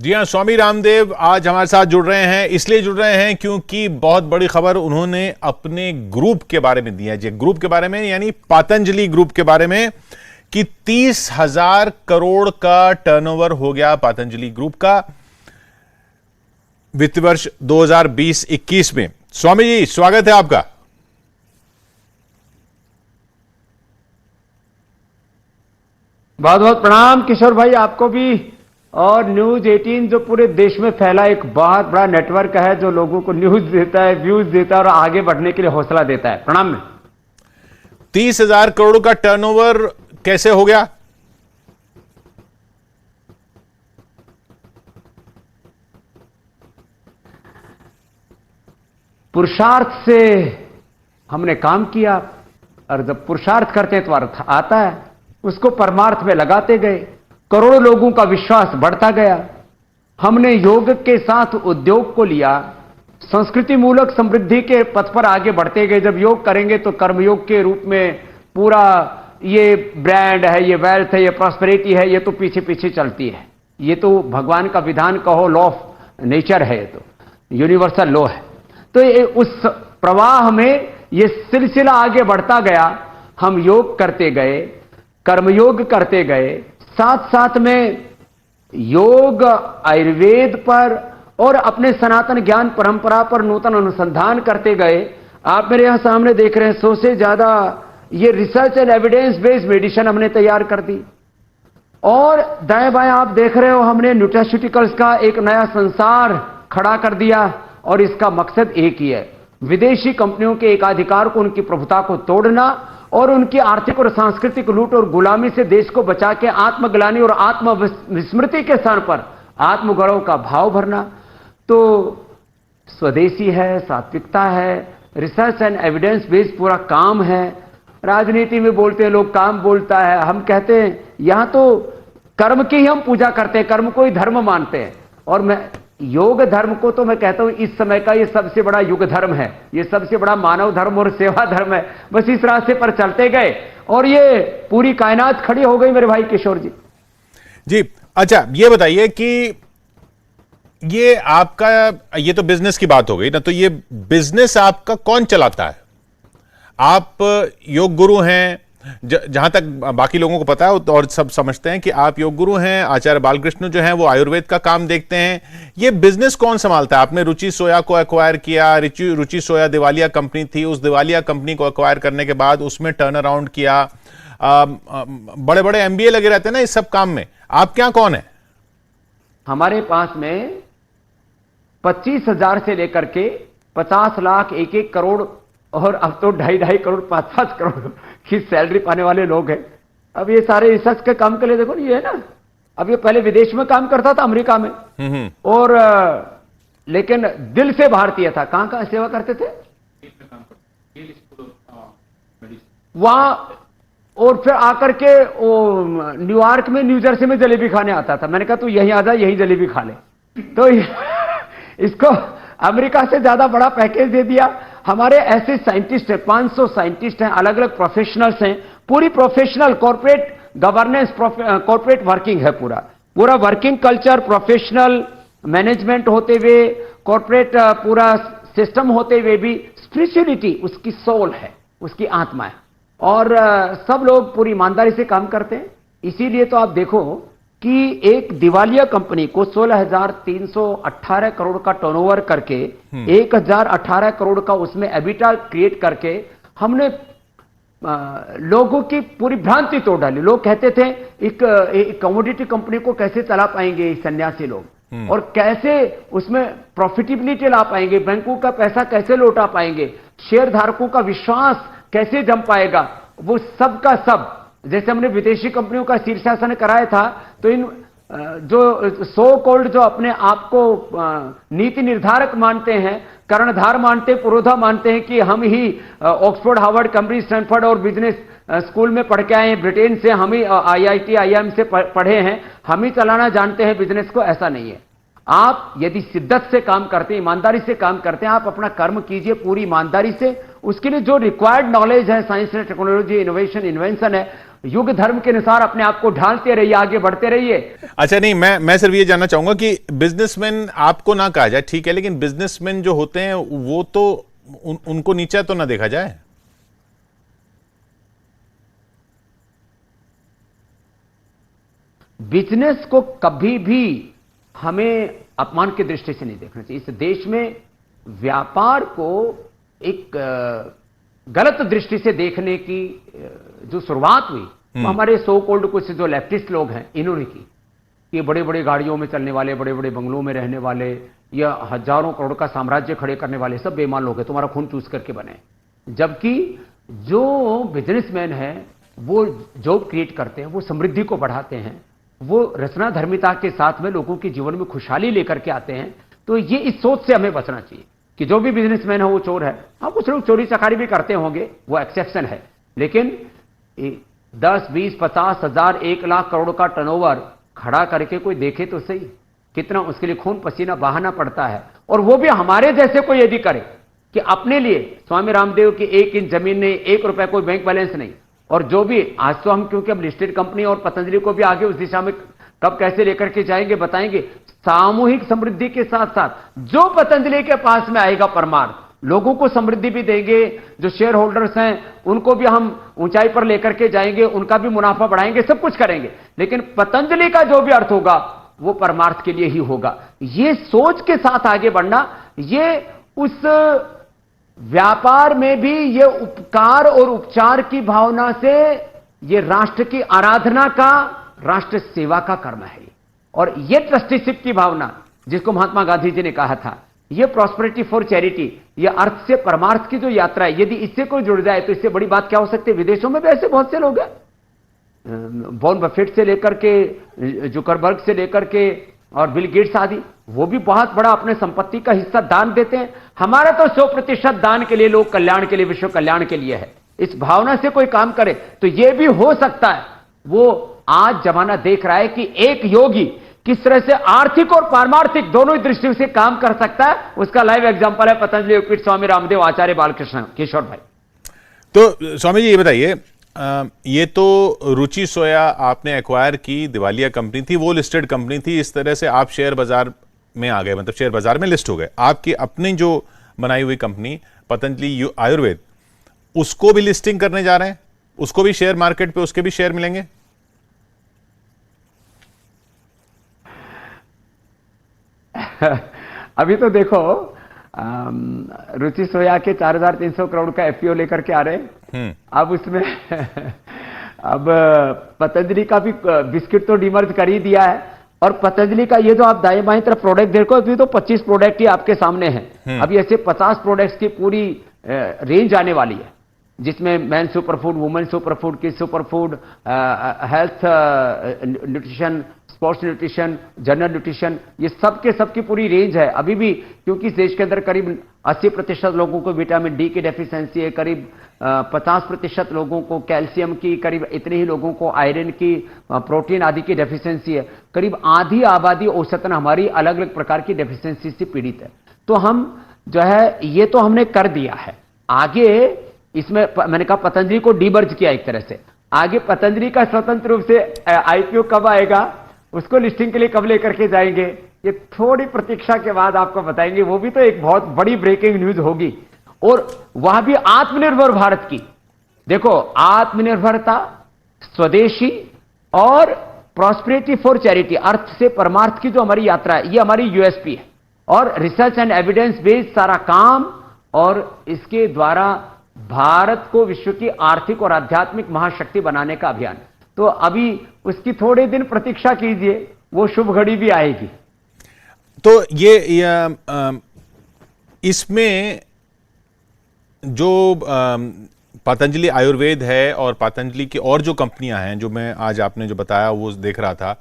जी हाँ, स्वामी रामदेव आज हमारे साथ जुड़ रहे हैं। इसलिए जुड़ रहे हैं क्योंकि बहुत बड़ी खबर उन्होंने अपने ग्रुप के बारे में दी है। जी, ग्रुप के बारे में यानी पतंजलि ग्रुप के बारे में कि 30,000 करोड़ का टर्नओवर हो गया पतंजलि ग्रुप का वित्त वर्ष 2020-21 में। स्वामी जी, स्वागत है आपका। बहुत बहुत प्रणाम किशोर भाई, आपको भी। और न्यूज 18 जो पूरे देश में फैला एक बहुत बड़ा नेटवर्क है जो लोगों को न्यूज देता है, व्यूज देता है और आगे बढ़ने के लिए हौसला देता है। प्रणाम में 30,000 करोड़ का टर्नओवर कैसे हो गया? पुरुषार्थ से हमने काम किया, और जब पुरुषार्थ करते हैं तो अर्थ आता है। उसको परमार्थ में लगाते गए, करोड़ों लोगों का विश्वास बढ़ता गया। हमने योग के साथ उद्योग को लिया, संस्कृति मूलक समृद्धि के पथ पर आगे बढ़ते गए। जब योग करेंगे तो कर्मयोग के रूप में पूरा ये ब्रांड है, ये वेल्थ है, ये प्रॉस्पेरिटी है, ये तो पीछे पीछे चलती है। ये तो भगवान का विधान कहो, लॉ ऑफ नेचर है, ये तो यूनिवर्सल लॉ है। तो ये उस प्रवाह में ये सिलसिला आगे बढ़ता गया। हम योग करते गए, कर्मयोग करते गए, साथ साथ में योग आयुर्वेद पर और अपने सनातन ज्ञान परंपरा पर नूतन अनुसंधान करते गए। आप मेरे यहां सामने देख रहे हैं 100 से ज्यादा ये research and evidence based medicine हमने तैयार कर दी। और दाएं बाएं आप देख रहे हो, हमने न्यूट्रास्यूटिकल्स का एक नया संसार खड़ा कर दिया। और इसका मकसद एक ही है, विदेशी कंपनियों के एकाधिकार को, उनकी प्रभुता को तोड़ना और उनकी आर्थिक और सांस्कृतिक लूट और गुलामी से देश को बचा के आत्मग्लानि और आत्मविस्मृति के स्थान पर आत्मगौरव का भाव भरना। तो स्वदेशी है, सात्विकता है, रिसर्च एंड एविडेंस बेस्ड पूरा काम है। राजनीति में बोलते हैं लोग काम बोलता है, हम कहते हैं यहां तो कर्म की ही हम पूजा करते हैं, कर्म को ही धर्म मानते हैं। और मैं योग धर्म को तो मैं कहता हूं इस समय का ये सबसे बड़ा युग धर्म है, ये सबसे बड़ा मानव धर्म और सेवा धर्म है। बस इस रास्ते पर चलते गए और ये पूरी कायनात खड़ी हो गई मेरे भाई किशोर जी। जी अच्छा, ये बताइए कि ये आपका, ये तो बिजनेस की बात हो गई ना, तो ये बिजनेस आपका कौन चलाता है? आप योग गुरु हैं, जहां तक बाकी लोगों को पता है और सब समझते हैं कि आप योग गुरु हैं। आचार्य बालकृष्ण जो हैं वो आयुर्वेद का काम देखते हैं। ये बिजनेस कौन संभालता है? आपने रुचि सोया को एक्वायर किया। रुचि सोया दिवालिया कंपनी थी, उस दिवालिया कंपनी को एक्वायर करने के बाद उसमें टर्न अराउंड किया। बड़े बड़े एमबीए लगे रहते हैं ना इस सब काम में। आप क्या कौन है? हमारे पास में 25,000 से लेकर के 50 लाख, 1-1 करोड़ और अब तो 2.5 करोड़, 5-5 करोड़ की सैलरी पाने वाले लोग हैं। अब ये सारे रिसर्च के काम के लिए देखो, ये है ना, अब ये पहले विदेश में काम करता था, अमेरिका में, और लेकिन दिल से भारतीय था। कहां कहां सेवा करते थे वहां, और फिर आकर के न्यूयॉर्क में, न्यू जर्सी में जलेबी खाने आता था। मैंने कहा तू यहीं आ जा, यहीं जलेबी खा ले। तो इसको अमेरिका से ज्यादा बड़ा पैकेज दे दिया। हमारे ऐसे साइंटिस्ट हैं, 500 साइंटिस्ट हैं, अलग अलग प्रोफेशनल्स हैं। पूरी professional corporate governance, corporate working है, पूरा पूरा वर्किंग कल्चर, प्रोफेशनल मैनेजमेंट होते हुए, कॉर्पोरेट पूरा सिस्टम होते हुए भी स्पिरिचुअलिटी उसकी सोल है, उसकी आत्मा है। और सब लोग पूरी ईमानदारी से काम करते हैं। इसीलिए तो आप देखो कि एक दिवालिया कंपनी को 16,318 करोड़ का टर्नओवर करके 1,018 करोड़ का उसमें एबिटा क्रिएट करके हमने लोगों की पूरी भ्रांति तोड़ डाली। लोग कहते थे एक कमोडिटी कंपनी को कैसे चला पाएंगे सन्यासी लोग, और कैसे उसमें प्रॉफिटेबिलिटी ला पाएंगे, बैंकों का पैसा कैसे लौटा पाएंगे, शेयर धारकों का विश्वास कैसे जम पाएगा। वो सब का सब, जैसे हमने विदेशी कंपनियों का शीर्षासन कराया था, तो इन जो सो कॉल्ड, जो अपने आप को नीति निर्धारक मानते हैं, कर्णधार मानते हैं, पुरोधा मानते हैं कि हम ही ऑक्सफोर्ड, हार्वर्ड, कैम्ब्रिज, स्टैनफोर्ड और बिजनेस स्कूल में पढ़ के आए हैं, ब्रिटेन से, हम ही आईआईटी, आईआईएम से पढ़े हैं, हम ही चलाना जानते हैं बिजनेस को। ऐसा नहीं है। आप यदि शिद्दत से काम करते हैं, ईमानदारी से काम करते हैं, आप अपना कर्म कीजिए पूरी ईमानदारी से। उसके लिए जो रिक्वायर्ड नॉलेज है, science and technology, innovation, invention है, युग धर्म के अनुसार अपने आप को ढालते रहिए, आगे बढ़ते रहिए। अच्छा, नहीं, मैं सिर्फ ये जानना चाहूंगा कि बिजनेसमैन आपको ना कहा जाए, ठीक है, लेकिन बिजनेसमैन जो होते हैं वो तो उनको नीचा तो ना देखा जाए। बिजनेस को कभी भी हमें अपमान की दृष्टि से नहीं देखना चाहिए। इस देश में व्यापार को एक गलत दृष्टि से देखने की जो शुरुआत हुई वो हमारे सो कॉल्ड कुछ जो लेफ्टिस्ट लोग हैं इन्होंने की। ये बड़े बड़े गाड़ियों में चलने वाले, बड़े बड़े बंगलों में रहने वाले, या हजारों करोड़ का साम्राज्य खड़े करने वाले सब बेईमान लोग हैं, तुम्हारा खून चूस करके बने। जबकि जो बिजनेसमैन है वो जॉब क्रिएट करते हैं, वो समृद्धि को बढ़ाते हैं, वो रचना धर्मिता के साथ में लोगों के जीवन में खुशहाली लेकर के आते हैं। तो ये इस सोच से हमें बचना चाहिए कि जो भी बिजनेसमैन है वो चोर है। हाँ, कुछ लोग चोरी चकारी भी करते होंगे, वो एक्सेप्शन है, लेकिन 10, 20, 50 हजार, 1 लाख करोड़ का टर्नओवर खड़ा करके कोई देखे तो सही, कितना उसके लिए खून पसीना बहाना पड़ता है। और वो भी हमारे जैसे कोई यदि करे कि अपने लिए स्वामी रामदेव की 1 इंच जमीन नहीं, 1 रुपए कोई बैंक बैलेंस नहीं, और जो भी आज तो हम क्योंकि अब लिस्टेड कंपनी और पतंजलि को भी आगे उस दिशा में कब कैसे लेकर के जाएंगे बताएंगे। सामूहिक समृद्धि के साथ साथ जो पतंजलि के पास में आएगा परमार्थ, लोगों को समृद्धि भी देंगे, जो शेयर होल्डर्स हैं उनको भी हम ऊंचाई पर लेकर के जाएंगे, उनका भी मुनाफा बढ़ाएंगे, सब कुछ करेंगे, लेकिन पतंजलि का जो भी अर्थ होगा वो परमार्थ के लिए ही होगा। ये सोच के साथ आगे बढ़ना, ये उस व्यापार में भी ये उपकार और उपचार की भावना से ये राष्ट्र की आराधना का, राष्ट्र सेवा का कर्म है। और ये ट्रस्टीशिप की भावना जिसको महात्मा गांधी जी ने कहा था, ये प्रॉस्पेरिटी फॉर चैरिटी, ये अर्थ से परमार्थ की जो यात्रा है, यदि इससे कोई जुड़ जाए तो इससे बड़ी बात क्या हो सकती है। विदेशों में भी ऐसे बहुत से लोग हैं, वॉरेन बफेट से लेकर के, जुकरबर्ग से लेकर के और बिल गेट्स आदि, वो भी बहुत बड़ा अपने संपत्ति का हिस्सा दान देते हैं। हमारा तो 100% दान के लिए, लोक कल्याण के लिए, विश्व कल्याण के लिए है। इस भावना से कोई काम करे तो यह भी हो सकता है। वो आज जमाना देख रहा है कि एक योगी किस तरह से आर्थिक और पारमार्थिक दोनों दृष्टियों से काम कर सकता है। उसका लाइव एग्जांपल है पतंजलि योगपीठ स्वामी रामदेव आचार्य बालकृष्ण किशोर भाई। तो स्वामी जी ये बताइए, ये तो रुचि सोया आपने एक्वायर की, दिवालिया कंपनी थी, वो लिस्टेड कंपनी थी, इस तरह से आप शेयर बाजार में आ गए, मतलब शेयर बाजार में लिस्ट हो गए। आपकी अपनी जो बनाई हुई कंपनी पतंजलि आयुर्वेद, उसको भी लिस्टिंग करने जा रहे हैं, उसको भी शेयर मार्केट पे उसके भी शेयर मिलेंगे? अभी तो देखो रुचि सोया के 4,300 करोड़ का एफपीओ लेकर के आ रहे हैं। अब उसमें अब पतंजलि का भी बिस्किट तो डिमर्ज कर ही दिया है। और पतंजलि का ये जो आप दाएं बाएं तरफ प्रोडक्ट देखो, अभी तो 25 प्रोडक्ट ही आपके सामने हैं। अभी ऐसे 50 प्रोडक्ट्स की पूरी रेंज आने वाली है, जिसमें man super food, women super food, kids super food, health nutrition, sports nutrition, general nutrition, ये सब के सब की पूरी रेंज है। अभी भी क्योंकि इस देश के अंदर करीब 80% लोगों को विटामिन डी की डेफिशिएंसी है, करीब 50% लोगों को कैल्शियम की, करीब इतने ही लोगों को आयरन की, प्रोटीन आदि की डेफिशिएंसी है। करीब आधी आबादी औसतन हमारी अलग अलग प्रकार की डेफिशिएंसी से पीड़ित है। तो हम जो है ये तो हमने कर दिया है। आगे इसमें मैंने कहा पतंजलि को डीमर्ज किया एक तरह से। आगे पतंजलि का स्वतंत्र रूप से आईपीओ कब आएगा, उसको लिस्टिंग के लिए कब लेकर के जाएंगे, ये थोड़ी प्रतीक्षा के बाद आपको बताएंगे। वो भी तो एक बहुत बड़ी ब्रेकिंग न्यूज होगी। और वह भी आत्मनिर्भर भारत की। देखो, आत्मनिर्भरता, स्वदेशी और प्रॉस्पेरिटी फॉर चैरिटी, अर्थ से परमार्थ की जो हमारी यात्रा है, ये हमारी यूएसपी है। और रिसर्च एंड एविडेंस बेस्ड सारा काम, और इसके द्वारा भारत को विश्व की आर्थिक और आध्यात्मिक महाशक्ति बनाने का अभियान। तो अभी उसकी थोड़े दिन प्रतीक्षा कीजिए, वो शुभ घड़ी भी आएगी। तो इसमें जो पतंजलि आयुर्वेद है और पतंजलि की और जो कंपनियां हैं, जो मैं आज आपने जो बताया वो देख रहा था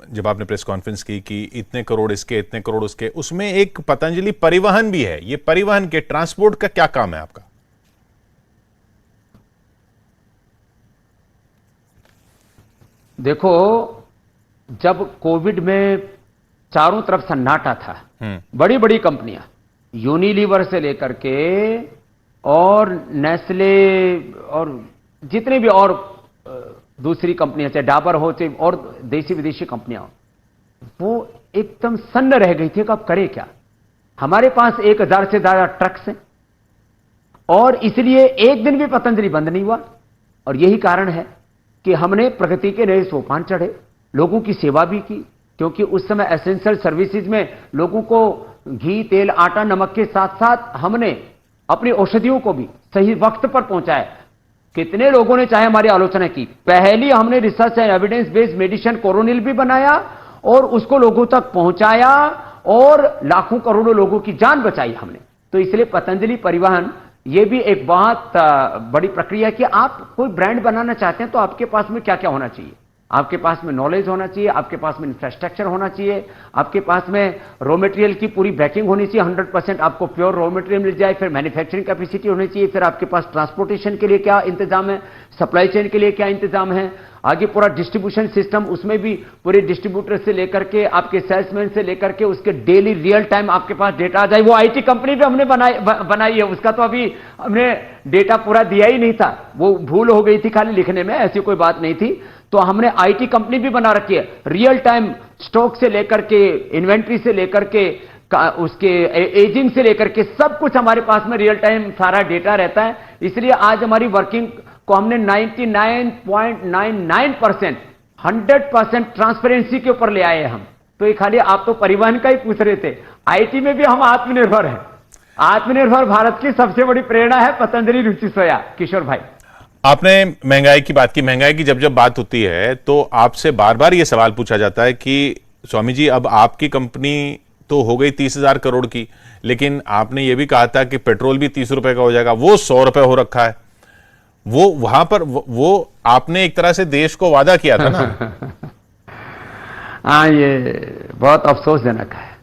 जब आपने प्रेस कॉन्फ्रेंस की कि इतने करोड़ इसके, इतने करोड़ उसके, उसमें एक पतंजलि परिवहन भी है। ये परिवहन के ट्रांसपोर्ट का क्या काम है आपका? देखो, जब कोविड में चारों तरफ सन्नाटा था, बड़ी बड़ी कंपनियां, यूनिलीवर से लेकर के और नेस्ले और जितने भी और दूसरी कंपनियां, चाहे डाबर हो चाहे और देशी विदेशी कंपनियां हो, वो एकदम सन्न रह गई थी कि अब करे क्या। हमारे पास 1000 से ज्यादा ट्रक्स हैं और इसलिए एक दिन भी पतंजलि बंद नहीं हुआ। और यही कारण है कि हमने प्रगति के नए सोपान चढ़े, लोगों की सेवा भी की, क्योंकि उस समय एसेंशियल सर्विसेज में लोगों को घी, तेल, आटा, नमक के साथ साथ हमने अपनी औषधियों को भी सही वक्त पर पहुंचाया। कितने लोगों ने चाहे हमारी आलोचना की, पहली हमने research and evidence based medicine Coronil भी बनाया और उसको लोगों तक पहुंचाया और लाखों करोड़ों लोगों की जान बचाई हमने। तो इसलिए पतंजलि परिवहन ये भी एक बहुत बड़ी प्रक्रिया है कि आप कोई ब्रांड बनाना चाहते हैं तो आपके पास में क्या क्या होना चाहिए। आपके पास में नॉलेज होना चाहिए, आपके पास में इंफ्रास्ट्रक्चर होना चाहिए, आपके पास में रॉ मटेरियल की पूरी बैकिंग होनी चाहिए, 100% आपको प्योर रॉ मटेरियल मिल जाए, फिर मैन्युफैक्चरिंग कैपेसिटी होनी चाहिए, फिर आपके पास ट्रांसपोर्टेशन के लिए क्या इंतजाम है, सप्लाई चेन के लिए क्या इंतजाम है, आगे पूरा डिस्ट्रीब्यूशन सिस्टम, उसमें भी पूरे डिस्ट्रीब्यूटर से लेकर के आपके सेल्समैन से लेकर के उसके डेली रियल टाइम आपके पास डेटा आ जाए। वो आईटी कंपनी भी हमने बनाई है, उसका तो अभी हमने डेटा पूरा दिया ही नहीं था, वो भूल हो गई थी खाली लिखने में, ऐसी कोई बात नहीं थी। तो हमने आईटी कंपनी भी बना रखी है, रियल टाइम स्टॉक से लेकर के इन्वेंट्री से लेकर के उसके एजिंग से लेकर के सब कुछ हमारे पास में रियल टाइम सारा डेटा रहता है। इसलिए आज हमारी वर्किंग को हमने 99.99% 100% ट्रांसपेरेंसी के ऊपर ले आए हम। तो ये खाली आप तो परिवहन का ही पूछ रहे थे, आईटी में भी हम आत्मनिर्भर हैं। आत्मनिर्भर भारत की सबसे बड़ी प्रेरणा है पतंजलि रुचि सोया। किशोर भाई, आपने महंगाई की बात की। महंगाई की जब जब बात होती है तो आपसे बार बार यह सवाल पूछा जाता है कि स्वामी जी, अब आपकी कंपनी तो हो गई 30,000 करोड़ की, लेकिन आपने यह भी कहा था कि पेट्रोल भी 30 रुपए का हो जाएगा, वो 100 रुपए हो रखा है। वो वहां पर वो आपने एक तरह से देश को वादा किया था ना। हाँ, ये बहुत अफसोसजनक है।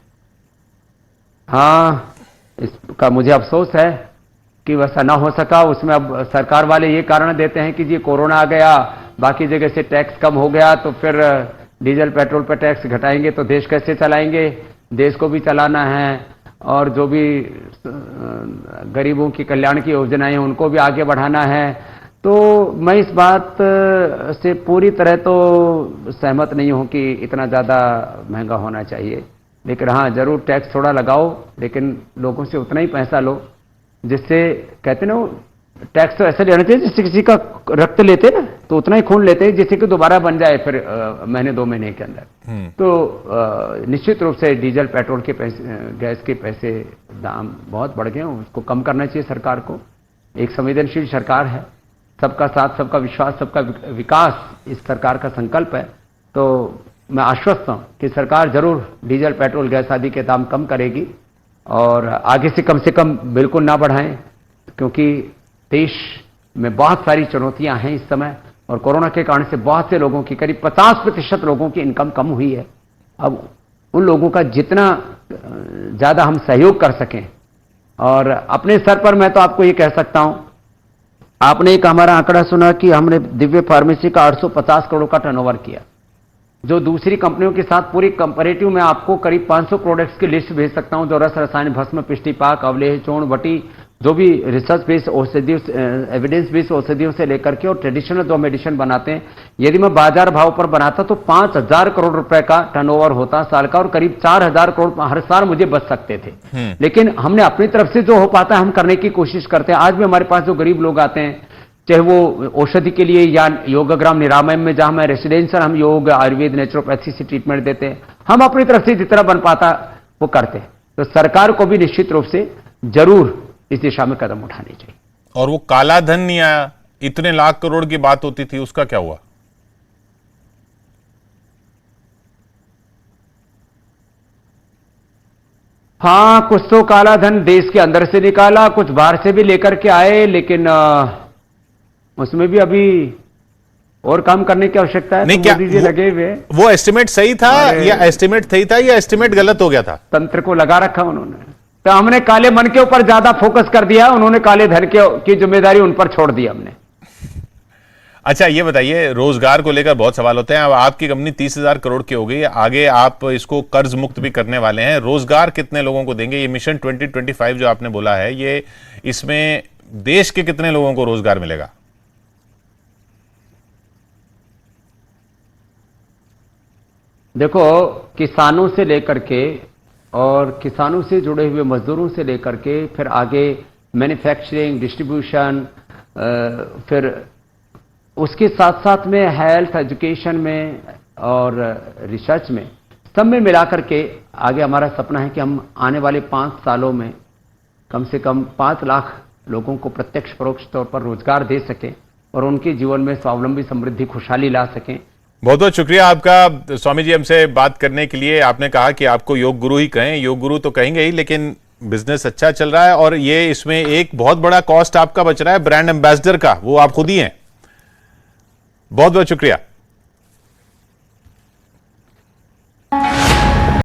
हाँ, इसका मुझे अफसोस है कि वैसा ना हो सका। उसमें अब सरकार वाले ये कारण देते हैं कि जी कोरोना आ गया, बाकी जगह से टैक्स कम हो गया, तो फिर डीजल पेट्रोल पर टैक्स घटाएंगे तो देश कैसे चलाएंगे, देश को भी चलाना है और जो भी गरीबों की कल्याण की योजनाएं हैं उनको भी आगे बढ़ाना है। तो मैं इस बात से पूरी तरह तो सहमत नहीं हूं कि इतना ज़्यादा महंगा होना चाहिए, लेकिन हाँ जरूर टैक्स थोड़ा लगाओ, लेकिन लोगों से उतना ही पैसा लो जिससे, कहते ना, टैक्स तो ऐसे लेना चाहिए जिससे किसी का रक्त लेते ना तो उतना ही खून लेते हैं जिससे कि दोबारा बन जाए फिर महीने 2 महीने के अंदर। तो निश्चित रूप से डीजल पेट्रोल के पैसे, गैस के पैसे दाम बहुत बढ़ गए हैं, उसको कम करना चाहिए सरकार को। एक संवेदनशील सरकार है, सबका साथ, सबका विश्वास, सबका विकास इस सरकार का संकल्प है। तो मैं आश्वस्त हूं कि सरकार जरूर डीजल पेट्रोल गैस आदि के दाम कम करेगी और आगे से कम बिल्कुल ना बढ़ाएं, क्योंकि देश में बहुत सारी चुनौतियां हैं इस समय और कोरोना के कारण से बहुत से लोगों की, करीब 50% लोगों की इनकम कम हुई है। अब उन लोगों का जितना ज़्यादा हम सहयोग कर सकें, और अपने स्तर पर मैं तो आपको ये कह सकता हूं, आपने एक हमारा आंकड़ा सुना कि हमने दिव्य फार्मेसी का 850 करोड़ का टर्नओवर किया, जो दूसरी कंपनियों के साथ पूरी कंपैरेटिव में आपको करीब 500 प्रोडक्ट्स की लिस्ट भेज सकता हूं, जो रस, रसायन, भस्म, पिष्टिपाक, अवलेह, चूर्ण, वटी, जो भी रिसर्च बेस्ड औषधियों, एविडेंस बेस्ड औषधियों से लेकर के और ट्रेडिशनल जो मेडिसिन बनाते हैं, यदि मैं बाजार भाव पर बनाता तो 5,000 करोड़ रुपए का टर्नओवर होता साल का और करीब 4,000 करोड़ हर साल मुझे बच सकते थे। लेकिन हमने अपनी तरफ से जो हो पाता है हम करने की कोशिश करते हैं। आज भी हमारे पास जो गरीब लोग आते हैं, चाहे वो औषधि के लिए या योगग्राम निरामयम में जहां मैं रेसिडेंशियल हम योग, आयुर्वेद, नेचुरोपैथी से ट्रीटमेंट देते हैं, हम अपनी तरफ से जितना बन पाता वो करते हैं। तो सरकार को भी निश्चित रूप से जरूर इस दिशा में कदम उठाने चाहिए। और वो काला धन नहीं आया, इतने लाख करोड़ की बात होती थी, उसका क्या हुआ? हाँ, कुछ तो काला धन देश के अंदर से निकाला, कुछ बाहर से भी लेकर के आए, लेकिन उसमें भी अभी और काम करने की आवश्यकता है। नहीं, तो क्या मोदी जी लगे हुए, वो एस्टिमेट सही था या एस्टिमेट सही था या एस्टिमेट गलत हो गया था? तंत्र को लगा रखा उन्होंने। तो हमने काले मन के ऊपर ज्यादा फोकस कर दिया, उन्होंने काले धन की जिम्मेदारी उन पर छोड़ दी हमने। अच्छा, ये बताइए, रोजगार को लेकर बहुत सवाल होते हैं। अब आपकी कंपनी 30,000 करोड़ की हो गई, आगे आप इसको कर्ज मुक्त भी करने वाले हैं। रोजगार कितने लोगों को देंगे? ये मिशन 2025 जो आपने बोला है, ये इसमें देश के कितने लोगों को रोजगार मिलेगा? देखो, किसानों से लेकर के और किसानों से जुड़े हुए मजदूरों से लेकर के फिर आगे मैन्युफैक्चरिंग, डिस्ट्रीब्यूशन, फिर उसके साथ साथ में हेल्थ, एजुकेशन में और रिसर्च में, सब में मिलाकर के आगे हमारा सपना है कि हम आने वाले 5 सालों में कम से कम 5 लाख लोगों को प्रत्यक्ष परोक्ष तौर पर रोजगार दे सकें और उनके जीवन में स्वावलंबी, समृद्धि, खुशहाली ला सकें। बहुत बहुत शुक्रिया आपका स्वामी जी, हमसे बात करने के लिए। आपने कहा कि आपको योग गुरु ही कहें, योग गुरु तो कहेंगे ही, लेकिन बिजनेस अच्छा चल रहा है और ये इसमें एक बहुत बड़ा कॉस्ट आपका बच रहा है ब्रांड एम्बेसडर का, वो आप खुद ही हैं। बहुत बहुत शुक्रिया।